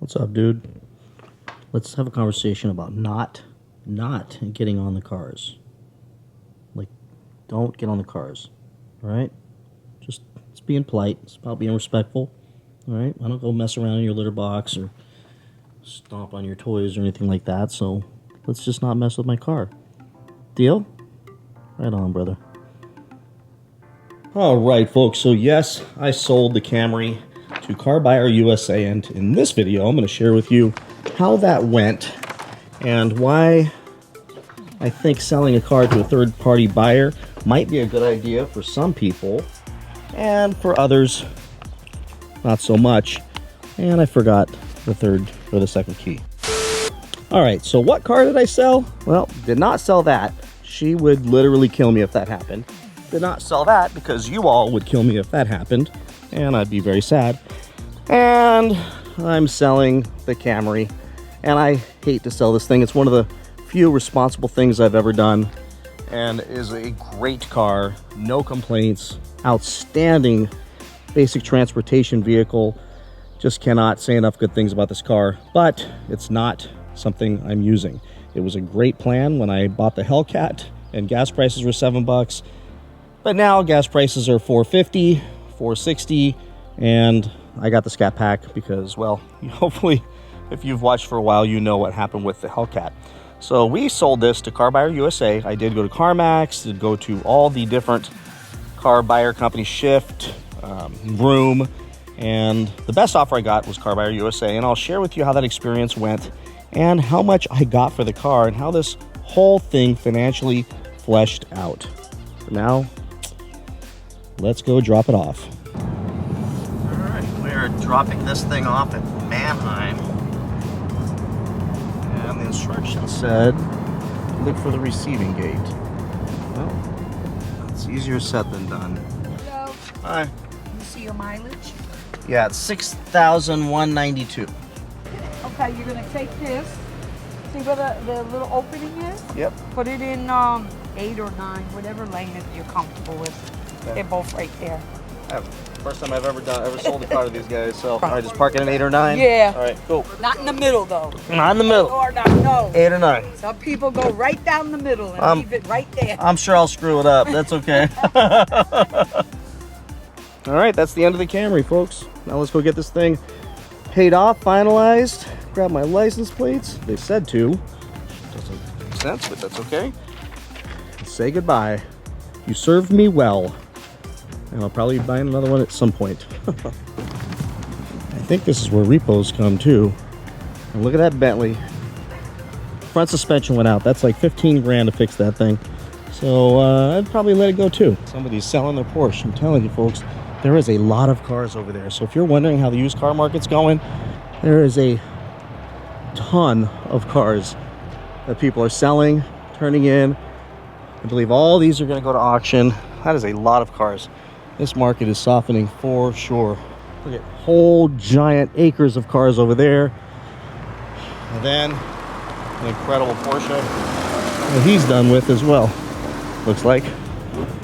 What's up, dude? Let's have a conversation about not getting on the cars. Like, don't get on the cars, all right? Just it's being polite. It's about being respectful, all right? I don't go mess around in your litter box or stomp on your toys or anything like that, so let's just not mess with my car. Deal? Right on, brother. All right, folks, so yes, I sold the Camry to Carbuyerusa, and in this video, I'm going to share with you how that went and why I think selling a car to a third-party buyer might be a good idea for some people, and for others, not so much. And I forgot the second key. All right, so what car did I sell? Well, did not sell that. She would literally kill me if that happened. Did not sell that because you all would kill me if that happened, and I'd be very sad. And I'm selling the Camry, and I hate to sell this thing. It's one of the few responsible things I've ever done, and is a great car, no complaints, outstanding basic transportation vehicle. Just cannot say enough good things about this car, but it's not something I'm using. It was a great plan when I bought the Hellcat and gas prices were $7, but now gas prices are $4.50, $4.60, and I got the Scat Pack because, well, hopefully if you've watched for a while, you know what happened with the Hellcat. So we sold this to Carbuyerusa. I did go to Carmax, did go to all the different car buyer companies, Shift, Vroom, and the best offer I got was Carbuyerusa, and I'll share with you how that experience went and how much I got for the car and how this whole thing financially fleshed out. For now, let's go drop it off. All right, we're dropping this thing off at Mannheim. And the instructions said, look for the receiving gate. Well, it's easier said than done. Hello. Hi. You see your mileage? Yeah, it's 6,192. Okay, you're gonna take this. See where the little opening is? Yep. Put it in 8 or 9, whatever lane that you're comfortable with. Okay. They're both right there. First time I've ever sold a car to these guys, so I just park it in 8 or 9? Yeah. All right, cool. Not in the middle though. Not in the middle. Or not, no. 8 or 9. Some people go right down the middle and leave it right there. I'm sure I'll screw it up. That's okay. All right, that's the end of the Camry, folks. Now let's go get this thing paid off, finalized. Grab my license plates. They said to. Doesn't make sense, but that's okay. And say goodbye. You served me well. And I'll probably be buying another one at some point. I think this is where repos come too. And look at that Bentley. Front suspension went out. That's like 15 grand to fix that thing. So I'd probably let it go too. Somebody's selling their Porsche. I'm telling you, folks, there is a lot of cars over there. So if you're wondering how the used car market's going, there is a ton of cars that people are selling, turning in. I believe all these are going to go to auction. That is a lot of cars. This market is softening for sure. Look at whole giant acres of cars over there. And then an incredible Porsche that he's done with as well, looks like.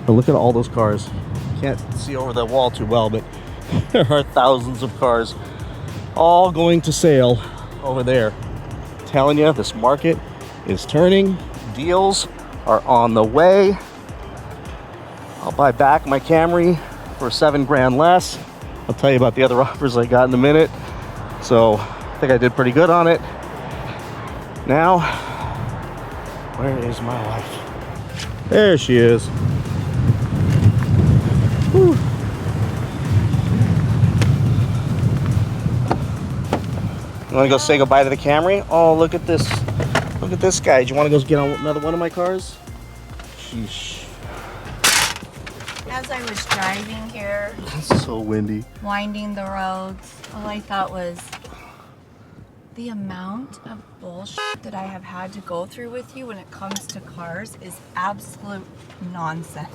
But look at all those cars. Can't see over the wall too well, but there are thousands of cars all going to sale over there. I'm telling you, this market is turning. Deals are on the way. I'll buy back my Camry for 7 grand less. I'll tell you about the other offers I got in a minute. So I think I did pretty good on it. Now, where is my wife? There she is. Whew. You want to go say goodbye to the Camry? Oh, look at this. Look at this guy. Do you want to go get on another one of my cars? Sheesh. As I was driving here, It's so windy. winding the roads, all I thought was the amount of bullshit that I have had to go through with you when it comes to cars is absolute nonsense.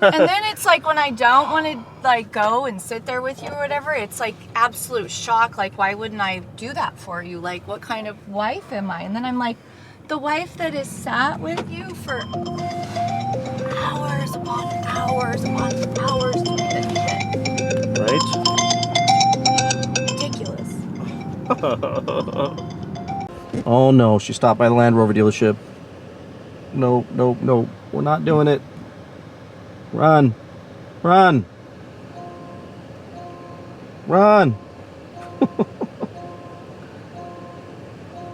And then it's like when I don't want to like go and sit there with you or whatever, it's like absolute shock. Like, why wouldn't I do that for you? Like, what kind of wife am I? And then I'm like, the wife that has sat with you for hours upon hours upon hours to get. Right? Oh no, she stopped by the Land Rover dealership. No, no, no. We're not doing it. Run. Run. Run.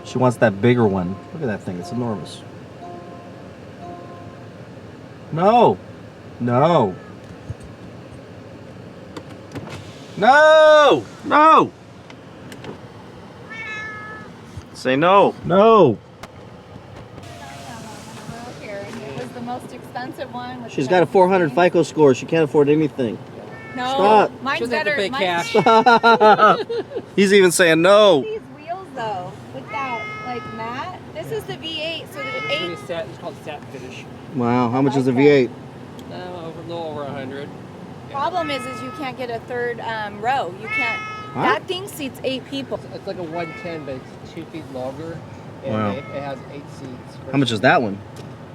She wants that bigger one. Look at that thing. It's enormous. No. No. No. No. Say no. No. Here, and it was the most expensive one. She's got a 400 FICO score. She can't afford anything. No, Stop. mine's She'll have to better. pay Mine's cash. He's even saying no. These wheels though, with that like matte. This is the V8, so the It's 8. really satin. It's called satin finish. Wow, how much is the V8? A little over 100. Problem is you can't get a third row. You can't. Huh? That thing seats 8 people. It's like a 110, but it's 2 feet longer, and Wow. it has 8 seats. How much is that one?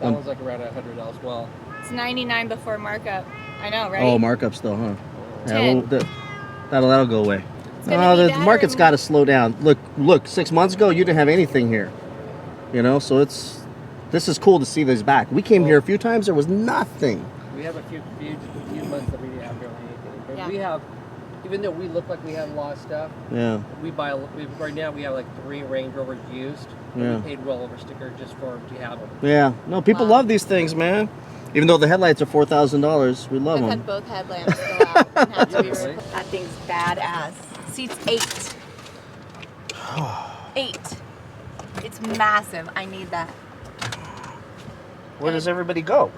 That one's like around $100 as well. It's 99 before markup. I know, right? Oh, markups though, huh? Yeah, 10. well, that'll go away. gonna Oh, be the that market's or- got to slow down. Look, 6 months ago you didn't have anything here. You know, so this is cool to see this back. We came here a few times, there was nothing. We have a few months that we didn't have barely anything. But Yeah. we have, even though we look like we have a lot of stuff, Yeah. right now we have like 3 Range Rovers used. And Yeah. we paid well over sticker just for to have them. Yeah. No, people Wow. love these things, man. Even though the headlights are $4,000, we love I've them. had both headlamps go out and have to be Really? replaced. That thing's badass. Seats 8. 8. It's massive. I need that. Where does everybody go?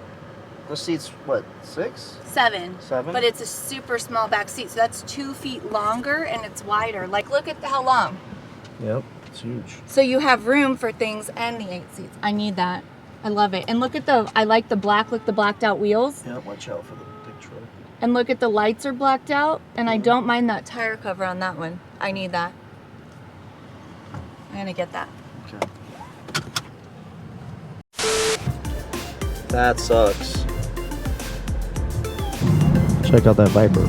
The seat's what, 6? 7. 7? But it's a super small back seat, so that's 2 feet longer and it's wider. Like, look at how long. Yep, it's huge. So you have room for things and the 8 seats. I need that. I love it. And look at I like the black, look the blacked out wheels. Yeah, watch out for the big truck. And look at the lights are blacked out. And I don't mind that tire cover on that one. I need that. I'm gonna get that. Okay. That sucks. Check out that Viper.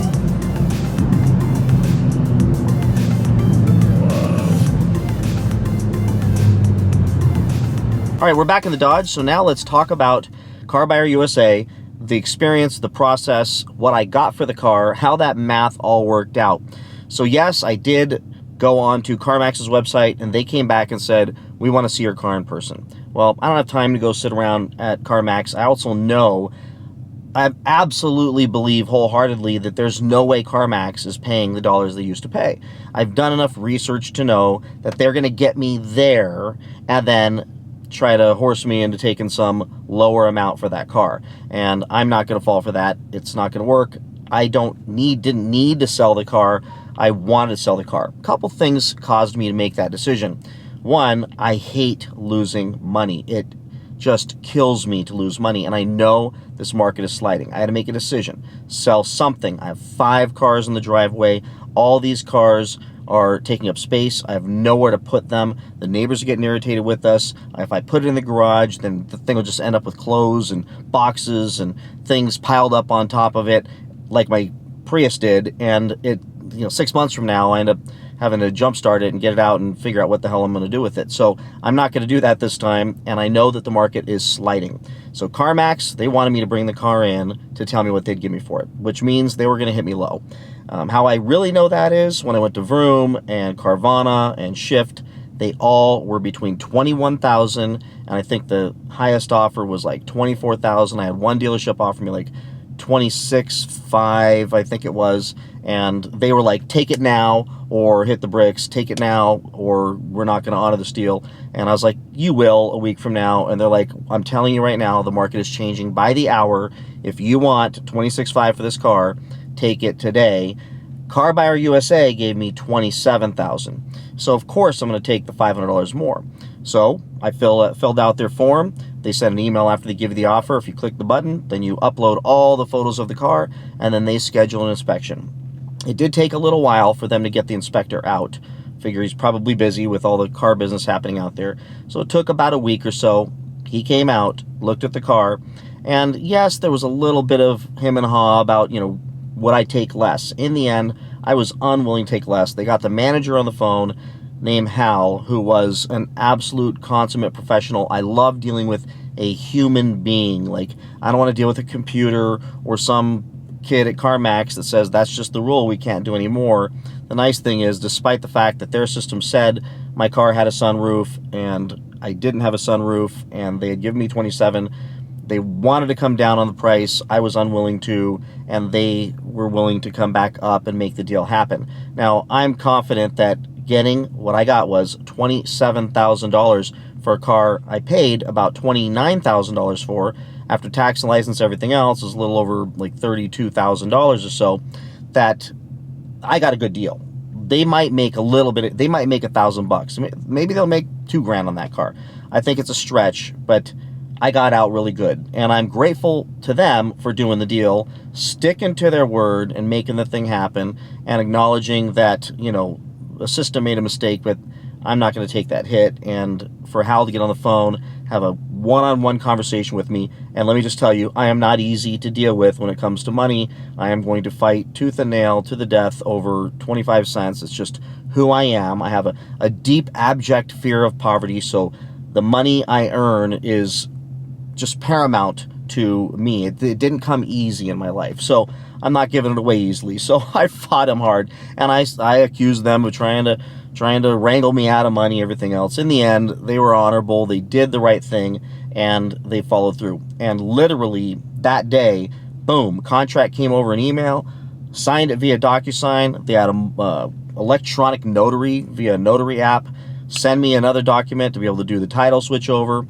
All right, we're back in the Dodge, so now let's talk about Car Buyer USA, the experience, the process, what I got for the car, how that math all worked out. So yes, I did go on to Carmax's website, and they came back and said, we want to see your car in person. Well, I don't have time to go sit around at Carmax. I also know, I absolutely believe wholeheartedly that there's no way Carmax is paying the dollars they used to pay. I've done enough research to know that they're going to get me there and then try to horse me into taking some lower amount for that car. And I'm not going to fall for that. It's not going to work. I didn't need to sell the car. I wanted to sell the car. A couple things caused me to make that decision. One, I hate losing money. It just kills me to lose money, and I know this market is sliding. I had to make a decision. Sell something. I have 5 cars in the driveway. All these cars are taking up space. I have nowhere to put them. The neighbors are getting irritated with us. If I put it in the garage, then the thing will just end up with clothes and boxes and things piled up on top of it, like my Prius did. And 6 months from now, I end up having to jumpstart it and get it out and figure out what the hell I'm going to do with it. So I'm not going to do that this time, and I know that the market is sliding. So Carmax, they wanted me to bring the car in to tell me what they'd give me for it, which means they were going to hit me low. How I really know that is when I went to Vroom and Carvana and Shift, they all were between $21,000, and I think the highest offer was like $24,000. I had one dealership offer me like $26,500, I think it was, and they were like, take it now or hit the bricks, take it now or we're not going to honor this deal. And I was like, you will a week from now. And they're like, I'm telling you right now, the market is changing by the hour. If you want $26,500 for this car, take it today. Car Buyer USA gave me $27,000. So of course I'm going to take the $500 more. So I filled out their form. They send an email after they give you the offer. If you click the button, then you upload all the photos of the car, and then they schedule an inspection. It did take a little while for them to get the inspector out. Figure he's probably busy with all the car business happening out there. So it took about a week or so. He came out, looked at the car, and yes, there was a little bit of him and haw about, would I take less? In the end, I was unwilling to take less. They got the manager on the phone. named Hal, who was an absolute consummate professional. I love dealing with a human being. Like, I don't want to deal with a computer or some kid at Carmax that says that's just the rule, we can't do any more. The nice thing is, despite the fact that their system said my car had a sunroof and I didn't have a sunroof, and they had given me 27, they wanted to come down on the price. I was unwilling to, and they were willing to come back up and make the deal happen. Now, I'm confident that getting what I got was $27,000 for a car I paid about $29,000 for. After tax and license, everything else is a little over like $32,000 or so. That I got a good deal. They might make a little bit. They might make $1,000. Maybe they'll make $2,000 on that car. I think it's a stretch, but I got out really good, and I'm grateful to them for doing the deal, sticking to their word and making the thing happen, and acknowledging that, you know, a system made a mistake, but I'm not going to take that hit. And for Hal to get on the phone, have a one-on-one conversation with me, and let me just tell you, I am not easy to deal with when it comes to money. I am going to fight tooth and nail to the death over 25 cents. It's just who I am. I have a deep, abject fear of poverty, so the money I earn is just paramount to me. It didn't come easy in my life, so I'm not giving it away easily. So I fought them hard, and I accused them of trying to wrangle me out of money, everything else. In the end, they were honorable. They did the right thing, and they followed through. And literally that day, boom, contract came over an email, signed it via DocuSign. They had a electronic notary via notary app, send me another document to be able to do the title switch over.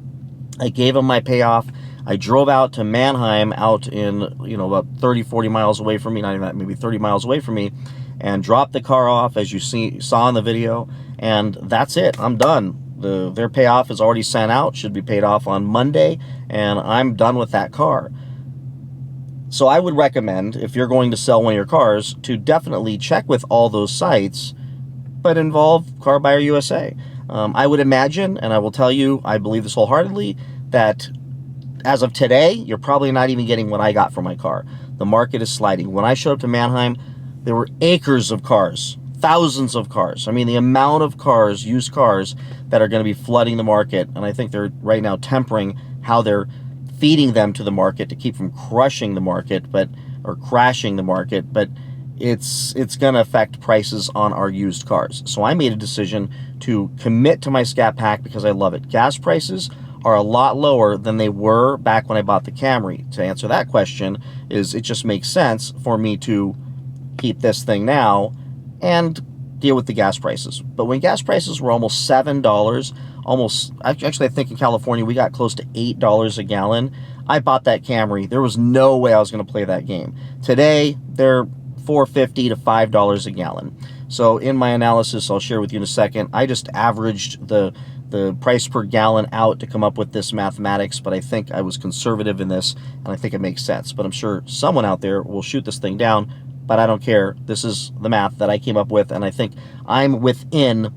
I gave them my payoff. I drove out to Mannheim, out in, you know, about 30, 40 miles away from me, not even that, maybe 30 miles away from me, and dropped the car off, as you saw in the video, and that's it. I'm done. Their payoff is already sent out, should be paid off on Monday, and I'm done with that car. So I would recommend, if you're going to sell one of your cars, to definitely check with all those sites, but involve Carbuyerusa. I would imagine, and I will tell you, I believe this wholeheartedly, that as of today, you're probably not even getting what I got for my car. The market is sliding. When I showed up to Mannheim, there were acres of cars, thousands of cars. I mean, the amount of cars, used cars, that are going to be flooding the market, and I think they're right now tempering how they're feeding them to the market to keep from crushing the market, or crashing the market, but it's going to affect prices on our used cars. So I made a decision to commit to my Scat Pack because I love it. Gas prices are a lot lower than they were back when I bought the Camry. To answer that question, is it just makes sense for me to keep this thing now and deal with the gas prices. But when gas prices were almost $7, actually I think in California we got close to $8 a gallon, I bought that Camry. There was no way I was going to play that game. Today, they're $4.50 to $5 a gallon. So in my analysis, I'll share with you in a second, I just averaged the price per gallon out to come up with this mathematics, but I think I was conservative in this, and I think it makes sense. But I'm sure someone out there will shoot this thing down, but I don't care. This is the math that I came up with, and I think I'm within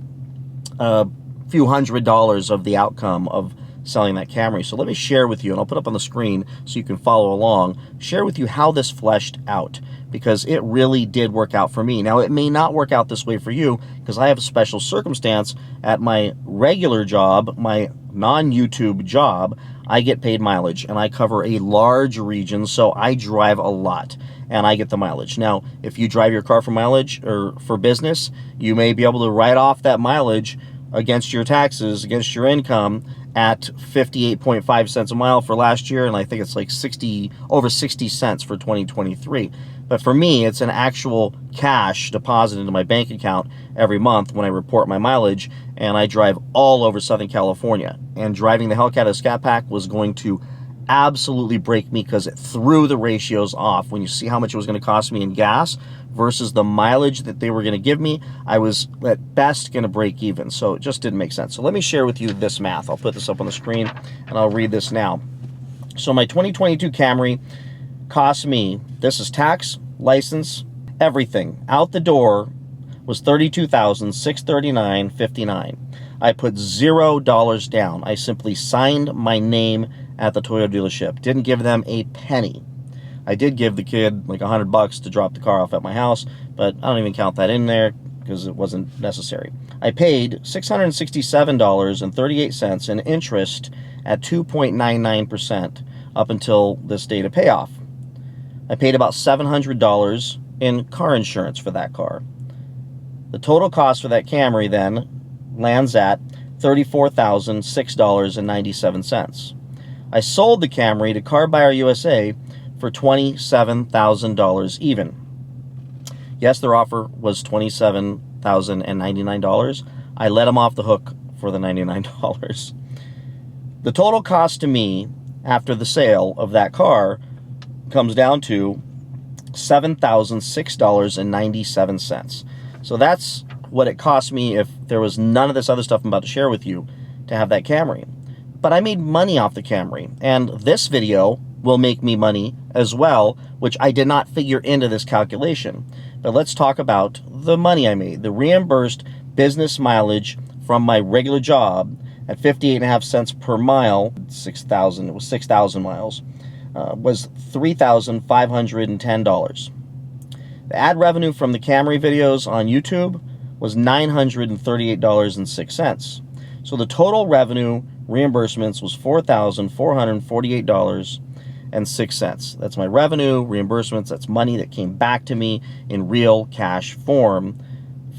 a few $100s of the outcome of selling that Camry. So let me share with you, and I'll put up on the screen so you can follow along, share with you how this fleshed out, because it really did work out for me. Now, it may not work out this way for you, because I have a special circumstance. At my regular job, my non-YouTube job, I get paid mileage, and I cover a large region, so I drive a lot, and I get the mileage. Now, if you drive your car for mileage or for business, you may be able to write off that mileage against your taxes, against your income, at 58.5 cents a mile for last year, and I think it's like over 60 cents for 2023. But for me, it's an actual cash deposit into my bank account every month when I report my mileage, and I drive all over Southern California. And driving the Hellcat of Scat Pack was going to absolutely break me because it threw the ratios off. When you see how much it was going to cost me in gas versus the mileage that they were going to give me, I was at best going to break even. So it just didn't make sense. So let me share with you this math. I'll put this up on the screen and I'll read this now. So my 2022 Camry cost me, this is tax, license, everything, out the door, was $32,639.59. I put $0 down. I simply signed my name at the Toyota dealership. Didn't give them a penny. I did give the kid like $100 to drop the car off at my house, but I don't even count that in there. because it wasn't necessary. I paid $667.38 in interest at 2.99% up until this date of payoff. I paid about $700 in car insurance for that car. The total cost for that Camry then lands at $34,006.97. I sold the Camry to Carbuyerusa for $27,000 even. Yes, their offer was $27,099. I let them off the hook for the $99. The total cost to me after the sale of that car comes down to $7,006.97. So that's what it cost me if there was none of this other stuff I'm about to share with you to have that Camry. But I made money off the Camry, and this video will make me money as well, which I did not figure into this calculation. But let's talk about the money I made. The reimbursed business mileage from my regular job at 58.5 cents per mile, it was 6,000 miles, was $3,510. The ad revenue from the Camry videos on YouTube was $938.06. So the total revenue reimbursements was $4,448.06. That's my revenue, reimbursements, that's money that came back to me in real cash form,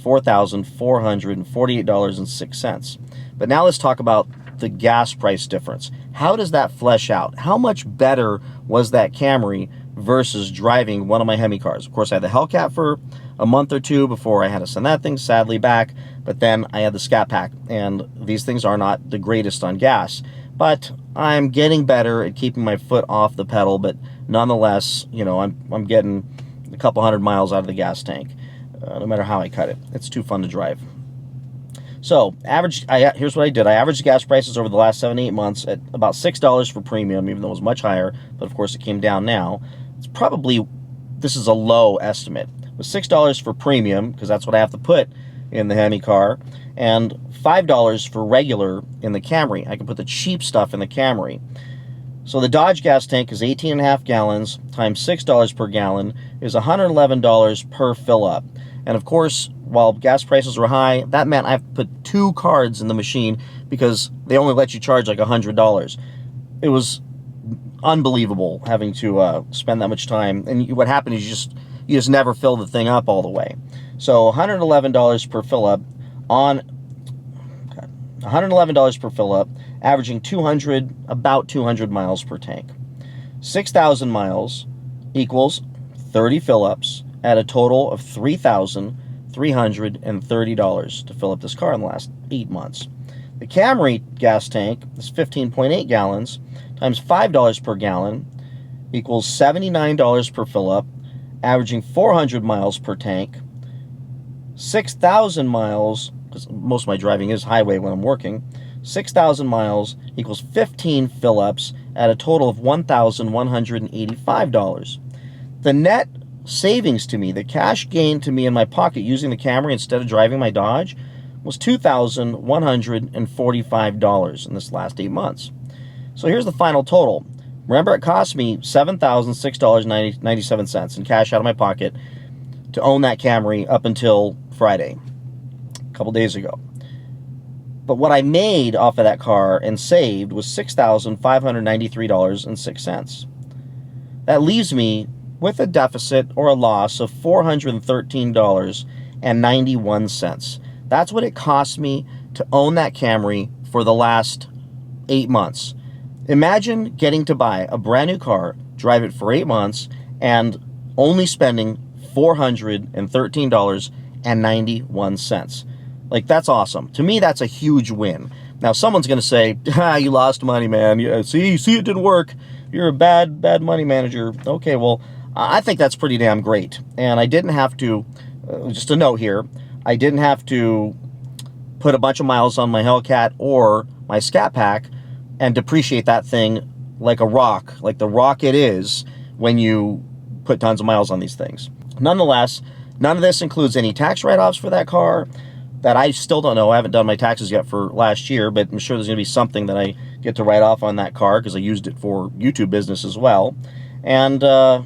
$4,448.06. But now let's talk about the gas price difference. How does that flesh out? How much better was that Camry versus driving one of my Hemi cars? Of course, I had the Hellcat for a month or two before I had to send that thing sadly back, but then I had the Scat Pack, and these things are not the greatest on gas. But I'm getting better at keeping my foot off the pedal, but nonetheless, you know, I'm getting a couple hundred miles out of the gas tank, no matter how I cut it. It's too fun to drive. So, here's what I did. I averaged gas prices over the last 7 to 8 months at about $6 for premium, even though it was much higher, but of course it came down now. It's probably, this is a low estimate. It was $6 for premium, because that's what I have to put in the Hemi car, and $5 for regular in the Camry. I can put the cheap stuff in the Camry. So the Dodge gas tank is 18.5 gallons times $6 per gallon is $111 per fill-up. And of course, while gas prices were high, that meant I have to put 2 cards in the machine because they only let you charge like $100. It was unbelievable having to spend that much time. And what happened is you just never fill the thing up all the way. So $111 per fill-up on $111 per fill-up, averaging about 200 miles per tank. 6,000 miles equals 30 fill-ups at a total of $3,330 to fill up this car in the last 8 months. The Camry gas tank is 15.8 gallons times $5 per gallon equals $79 per fill-up, averaging 400 miles per tank. 6,000 miles, because most of my driving is highway when I'm working, 6,000 miles equals 15 fill-ups at a total of $1,185. The net savings to me, the cash gain to me in my pocket using the Camry instead of driving my Dodge, was $2,145 in this last 8 months. So here's the final total. Remember, it cost me $7,006.97 in cash out of my pocket to own that Camry up until Friday, a couple days ago. But what I made off of that car and saved was $6,593.06. That leaves me with a deficit or a loss of $413.91. That's what it cost me to own that Camry for the last 8 months. Imagine getting to buy a brand new car, drive it for 8 months, and only spending $413.91. Like, that's awesome. To me, that's a huge win. Now, someone's going to say, you lost money, man. Yeah, see, it didn't work. You're a bad money manager. Okay, well, I think that's pretty damn great. And I didn't have to, just a note here, I didn't have to put a bunch of miles on my Hellcat or my Scat Pack and depreciate that thing like a rock, like the rock it is when you put tons of miles on these things. Nonetheless, none of this includes any tax write-offs for that car that I still don't know. I haven't done my taxes yet for last year, but I'm sure there's going to be something that I get to write off on that car because I used it for YouTube business as well. And a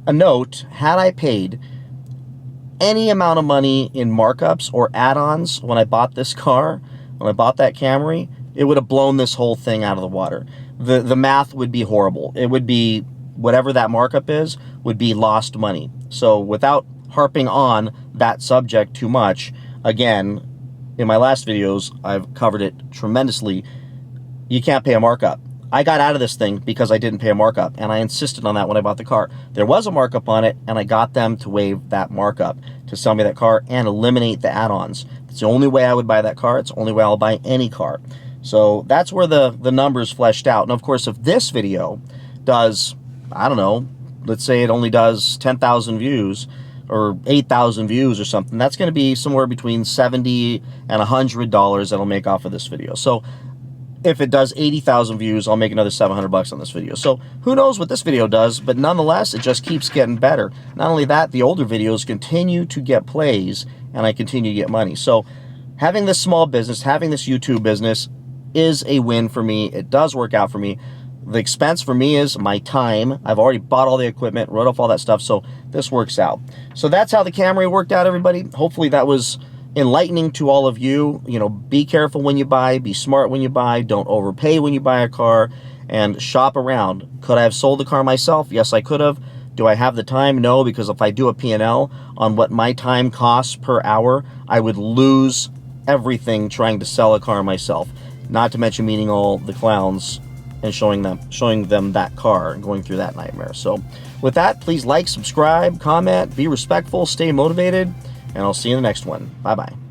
note, had I paid any amount of money in markups or add-ons when I bought this car, when I bought that Camry, it would have blown this whole thing out of the water. The math would be horrible. It would be, whatever that markup is, would be lost money. So without harping on that subject too much, again, in my last videos, I've covered it tremendously. You can't pay a markup. I got out of this thing because I didn't pay a markup, and I insisted on that when I bought the car. There was a markup on it, and I got them to waive that markup to sell me that car and eliminate the add-ons. It's the only way I would buy that car. It's the only way I'll buy any car. So that's where the numbers fleshed out. And of course, if this video does, I don't know, let's say it only does 10,000 views or 8,000 views or something, that's going to be somewhere between $70 and $100 that'll make off of this video. So if it does 80,000 views, I'll make another $700 on this video. So who knows what this video does, but nonetheless, it just keeps getting better. Not only that, the older videos continue to get plays, and I continue to get money. So having this small business, having this YouTube business is a win for me. It does work out for me. The expense for me is my time. I've already bought all the equipment, wrote off all that stuff, so this works out. So that's how the Camry worked out, everybody. Hopefully that was enlightening to all of you. You know, be careful when you buy, be smart when you buy, don't overpay when you buy a car, and shop around. Could I have sold the car myself? Yes, I could have. Do I have the time? No, because if I do a P&L on what my time costs per hour, I would lose everything trying to sell a car myself. Not to mention meeting all the clowns and showing them that car and going through that nightmare. So with that, please like, subscribe, comment, be respectful, stay motivated, and I'll see you in the next one. Bye-bye.